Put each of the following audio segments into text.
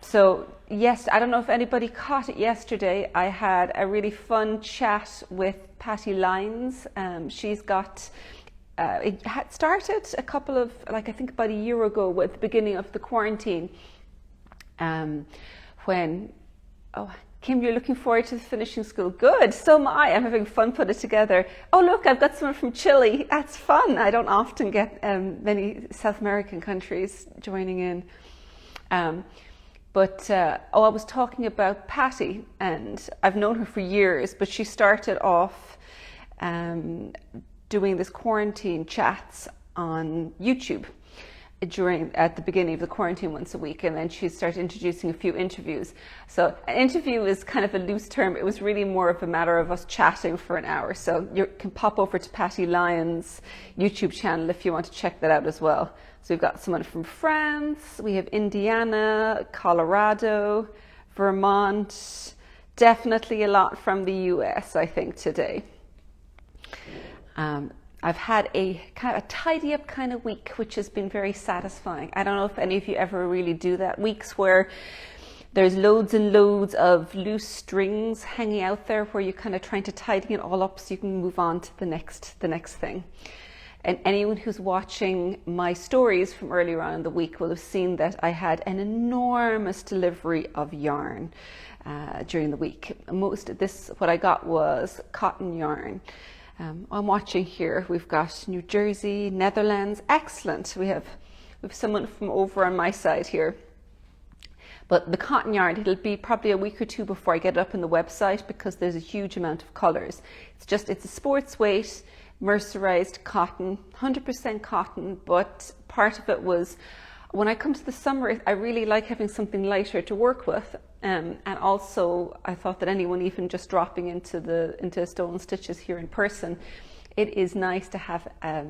So yes, I don't know if anybody caught it yesterday. I had a really fun chat with Patty Lyons. She's got, it had started a couple of, I think about a year ago with the beginning of the quarantine. When, oh, Kim, you're looking forward to the finishing school. Good, so am I. I'm having fun putting it together. Oh, look, I've got someone from Chile. That's fun. I don't often get many South American countries joining in. I was talking about Patty, and I've known her for years, but she started off doing this quarantine chats on YouTube at the beginning of the quarantine once a week, and then she started introducing a few interviews. So an interview is kind of a loose term. It was really more of a matter of us chatting for an hour. So you can pop over to Patty Lyons' YouTube channel if you want to check that out as well. So we've got someone from France, we have Indiana, Colorado, Vermont, definitely a lot from the US, I think, today. I've had a kind of a tidy up kind of week, which has been very satisfying. I don't know if any of you ever really do that. Weeks where there's loads and loads of loose strings hanging out there where you're kind of trying to tidy it all up so you can move on to the next thing. And anyone who's watching my stories from earlier on in the week will have seen that I had an enormous delivery of yarn during the week. What I got was cotton yarn. I'm watching here, we've got New Jersey, Netherlands, excellent. We have someone from over on my side here. But the cotton yarn, it'll be probably a week or two before I get it up on the website because there's a huge amount of colours. It's a sports weight, mercerized cotton, 100% cotton, but part of it was, when I come to the summer, I really like having something lighter to work with. And also, I thought that anyone even just dropping into Stone Stitches here in person, it is nice to have a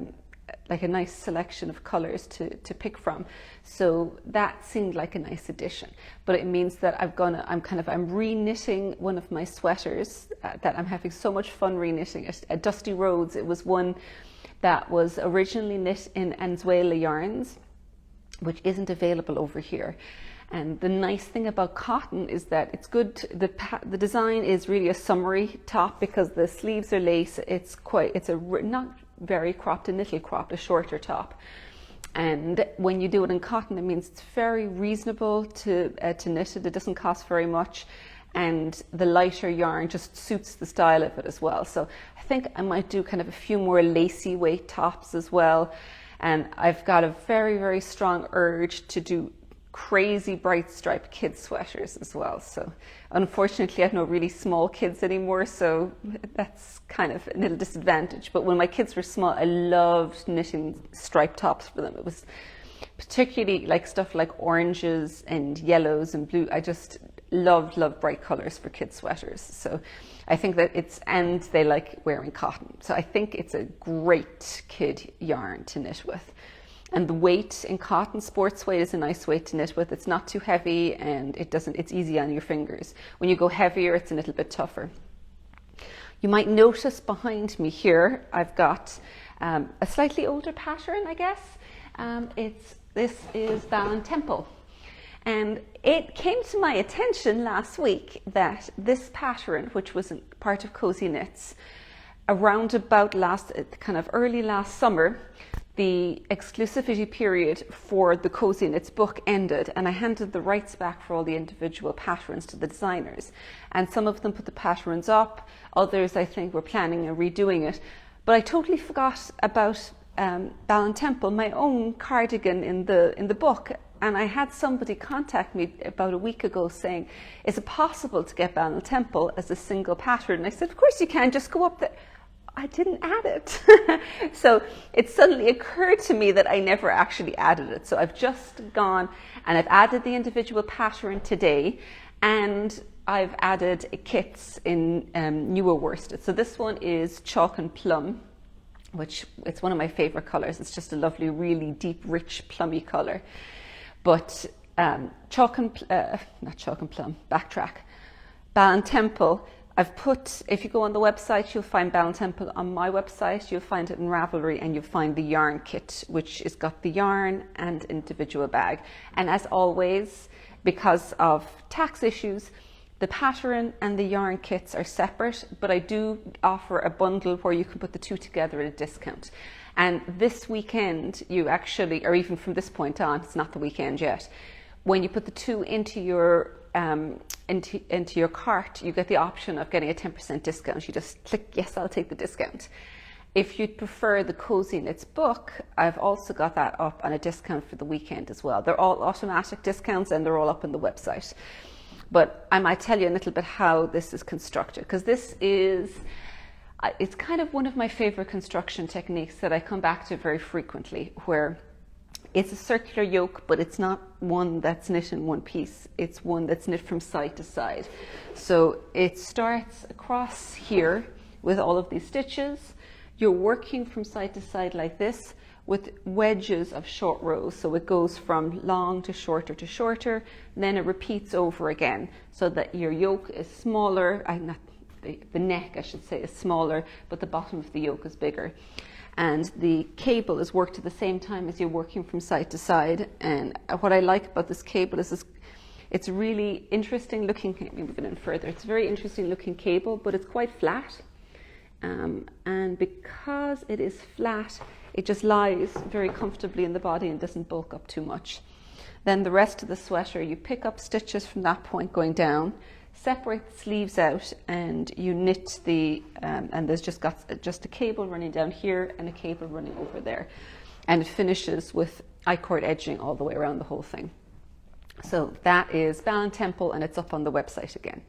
nice selection of colours to pick from. So that seemed like a nice addition. But it means that I'm re-knitting one of my sweaters that I'm having so much fun re-knitting it. At Dusty Roads, it was one that was originally knit in Anzuela yarns, which isn't available over here. And the nice thing about cotton is that it's good. The design is really a summery top because the sleeves are lace. It's not very cropped, a little cropped, a shorter top. And when you do it in cotton, it means it's very reasonable to knit it. It doesn't cost very much, and the lighter yarn just suits the style of it as well. So I think I might do kind of a few more lacy weight tops as well. And I've got a very, very strong urge to do crazy bright striped kids sweaters as well. So unfortunately I have no really small kids anymore, so that's kind of a little disadvantage. But when my kids were small, I loved knitting striped tops for them. It was particularly like stuff like oranges and yellows and blue. I just loved bright colors for kids sweaters. So I think that and they like wearing cotton. So I think it's a great kid yarn to knit with. And the weight in cotton, sports weight, is a nice weight to knit with. It's not too heavy, and it's easy on your fingers. When you go heavier, it's a little bit tougher. You might notice behind me here, I've got a slightly older pattern, I guess. This is Ballintemple. And it came to my attention last week that this pattern, which was part of Cozy Knits, around about early last summer, the exclusivity period for the Cozy Knits book ended, and I handed the rights back for all the individual patterns to the designers. And some of them put the patterns up, others I think were planning on redoing it. But I totally forgot about Ballintemple, my own cardigan in the book. And I had somebody contact me about a week ago saying, is it possible to get Ballintemple as a single pattern? And I said, of course you can, just go up there. I didn't add it. So it suddenly occurred to me that I never actually added it. So I've just gone and I've added the individual pattern today, and I've added kits in newer worsted. So this one is Chalk and Plum, which it's one of my favorite colors. It's just a lovely, really deep, rich, plummy color. But Ballintemple, if you go on the website, you'll find Ballintemple on my website, you'll find it in Ravelry, and you'll find the yarn kit, which has got the yarn and individual bag. And as always, because of tax issues, the pattern and the yarn kits are separate, but I do offer a bundle where you can put the two together at a discount. And this weekend, you actually, or even from this point on, it's not the weekend yet, when you put the two into your cart, you get the option of getting a 10% discount. You just click, yes, I'll take the discount. If you'd prefer the Cozy Knits book, I've also got that up on a discount for the weekend as well. They're all automatic discounts and they're all up on the website. But I might tell you a little bit how this is constructed, because this is, it's kind of one of my favorite construction techniques that I come back to very frequently, where it's a circular yoke, but it's not one that's knit in one piece. It's one that's knit from side to side. So it starts across here with all of these stitches. You're working from side to side like this with wedges of short rows. So it goes from long to shorter, then it repeats over again, so that your yoke is smaller, the neck I should say is smaller, but the bottom of the yoke is bigger. And the cable is worked at the same time as you're working from side to side. And what I like about this cable is it's really interesting looking, let me move it in further, it's a very interesting looking cable, but it's quite flat. And because it is flat, it just lies very comfortably in the body and doesn't bulk up too much. Then the rest of the sweater, you pick up stitches from that point going down, separate the sleeves out, and you knit the, and there's just a cable running down here and a cable running over there. And it finishes with I-cord edging all the way around the whole thing. So that is Ballintemple, and it's up on the website again.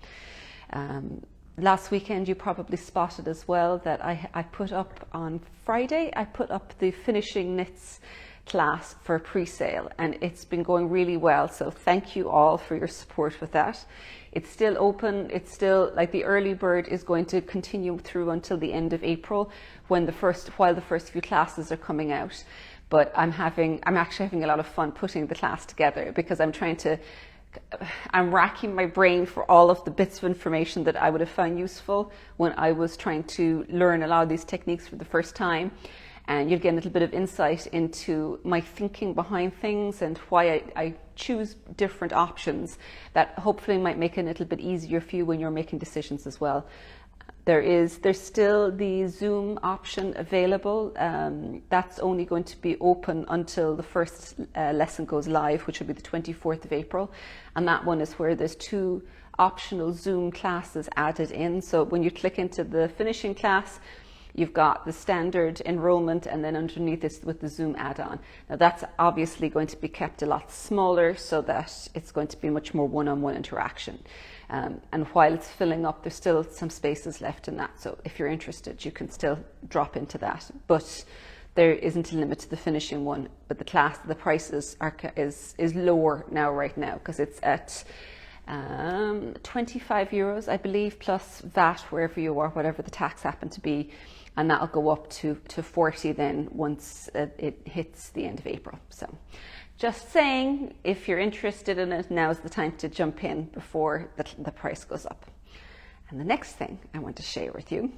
Last weekend you probably spotted as well that I put up on Friday, I put up the Finishing Knits class for pre-sale, and it's been going really well. So thank you all for your support with that. It's still open. It's still, like, the early bird is going to continue through until the end of April, while the first few classes are coming out. But I'm actually having a lot of fun putting the class together, because I'm racking my brain for all of the bits of information that I would have found useful when I was trying to learn a lot of these techniques for the first time. And you'll get a little bit of insight into my thinking behind things and why I choose different options that hopefully might make it a little bit easier for you when you're making decisions as well. There's still the Zoom option available. That's only going to be open until the first lesson goes live, which will be the 24th of April. And that one is where there's 2 optional Zoom classes added in. So when you click into the finishing class, you've got the standard enrollment, and then underneath this with the Zoom add-on. Now that's obviously going to be kept a lot smaller so that it's going to be much more one-on-one interaction. And while it's filling up, there's still some spaces left in that. So if you're interested, you can still drop into that. But there isn't a limit to the finishing one. But the prices is lower right now, because it's at €25, I believe, plus VAT wherever you are, whatever the tax happened to be. And that'll go up to 40 then once it hits the end of April. So just saying, if you're interested in it, now's the time to jump in before the price goes up. And the next thing I want to share with you,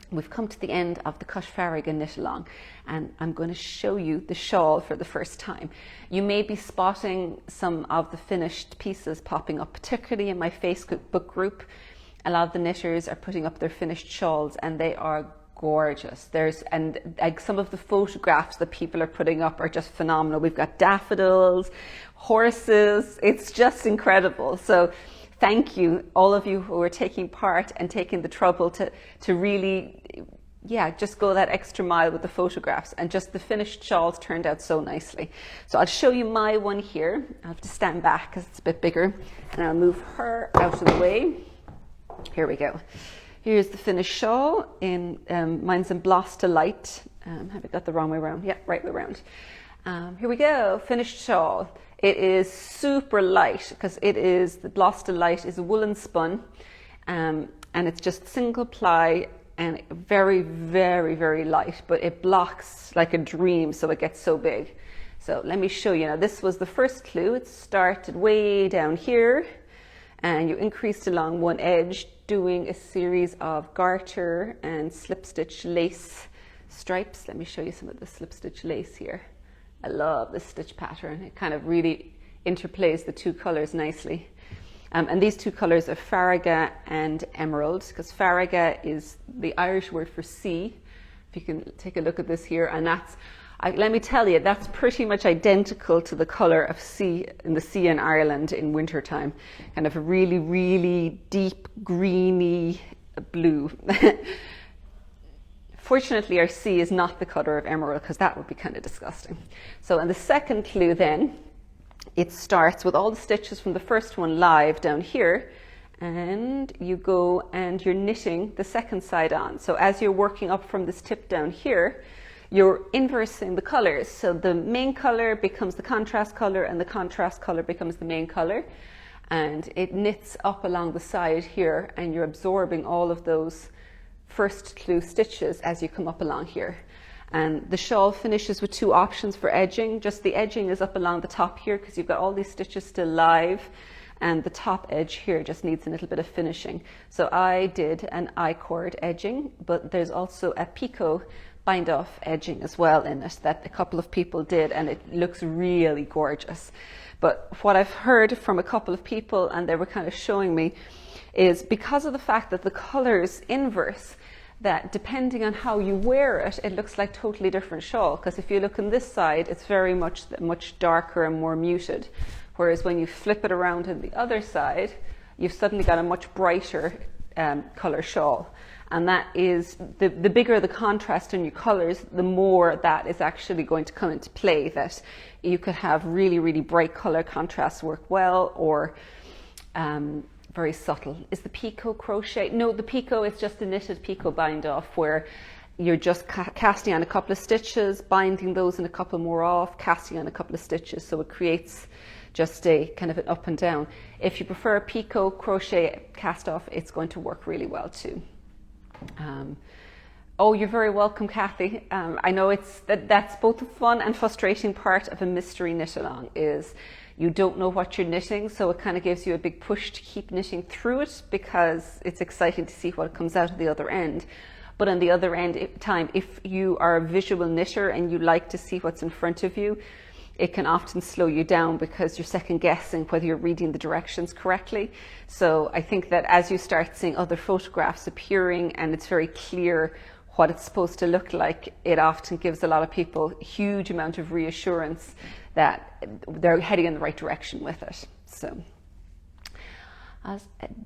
we've come to the end of the Farraige knit along, and I'm going to show you the shawl for the first time. You may be spotting some of the finished pieces popping up, particularly in my Facebook group. A lot of the knitters are putting up their finished shawls, and they are gorgeous. Some of the photographs that people are putting up are just phenomenal. We've got daffodils, horses. It's just incredible. So thank you, all of you who are taking part and taking the trouble to really, just go that extra mile with the photographs. And just the finished shawls turned out so nicely. So I'll show you my one here. I'll have to stand back because it's a bit bigger, and I'll move her out of the way. Here we go. Here's the finished shawl. Mine's in Bloss to Light. Have I got the wrong way around? Yeah, right way around. Here we go, finished shawl. It is super light, because the Bloss to Light is a woolen spun, and it's just single ply and very, very, very light, but it blocks like a dream, so it gets so big. So let me show you. Now this was the first clue. It started way down here, and you increased along one edge, doing a series of garter and slip stitch lace stripes. Let me show you some of the slip stitch lace here. I love this stitch pattern. It kind of really interplays the two colors nicely. And these two colors are Farraige and Emerald, because Farraige is the Irish word for sea. If you can take a look at this here, and that's, let me tell you, that's pretty much identical to the color of sea in the sea in Ireland in wintertime. Kind of a really, really deep greeny blue. Fortunately, our sea is not the color of emerald, because that would be kind of disgusting. So in the second clue then, it starts with all the stitches from the first one live down here, and you go and you're knitting the second side on. So as you're working up from this tip down here, you're inversing the colors. So the main color becomes the contrast color, and the contrast color becomes the main color. And it knits up along the side here, and you're absorbing all of those first clue stitches as you come up along here. And the shawl finishes with two options for edging. Just the edging is up along the top here, because you've got all these stitches still live, and the top edge here just needs a little bit of finishing. So I did an I-cord edging, but there's also a picot bind off edging as well in it that a couple of people did, and it looks really gorgeous. But what I've heard from a couple of people, and they were kind of showing me, is because of the fact that the colors inverse, that depending on how you wear it, it looks like totally different shawl. Because if you look on this side, it's very much darker and more muted. Whereas when you flip it around on the other side, you've suddenly got a much brighter color shawl. And that is, the bigger the contrast in your colors, the more that is actually going to come into play. That you could have really, really bright color contrasts work well, or very subtle. Is the picot crochet? No, the picot is just a knitted picot bind off, where you're just casting on a couple of stitches, binding those and a couple more off, casting on a couple of stitches, so it creates just a kind of an up and down. If you prefer a picot crochet cast off, it's going to work really well too. Oh, you're very welcome, Kathy. I know that's both a fun and frustrating part of a mystery knit along, is you don't know what you're knitting, so it kind of gives you a big push to keep knitting through it, because it's exciting to see what comes out of the other end. But on the other end time, if you are a visual knitter and you like to see what's in front of you, it can often slow you down, because you're second guessing whether you're reading the directions correctly. So I think that as you start seeing other photographs appearing and it's very clear what it's supposed to look like, it often gives a lot of people a huge amount of reassurance that they're heading in the right direction with it. So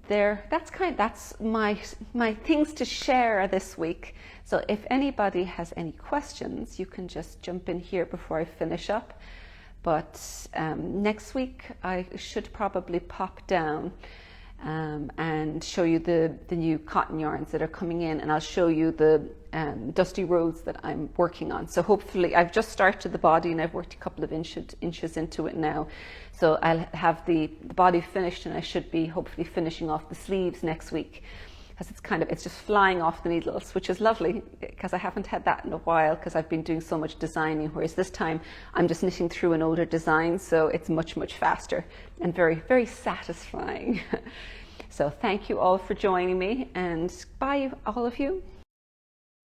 that's my things to share this week. So if anybody has any questions, you can just jump in here before I finish up. But next week I should probably pop down and show you the new cotton yarns that are coming in, and I'll show you the dusty roads that I'm working on. So hopefully, I've just started the body and I've worked a couple of inches into it now. So I'll have the body finished, and I should be hopefully finishing off the sleeves next week, because it's just flying off the needles, which is lovely, because I haven't had that in a while, because I've been doing so much designing, whereas this time I'm just knitting through an older design, so it's much, much faster and very, very satisfying. So thank you all for joining me, and bye all of you.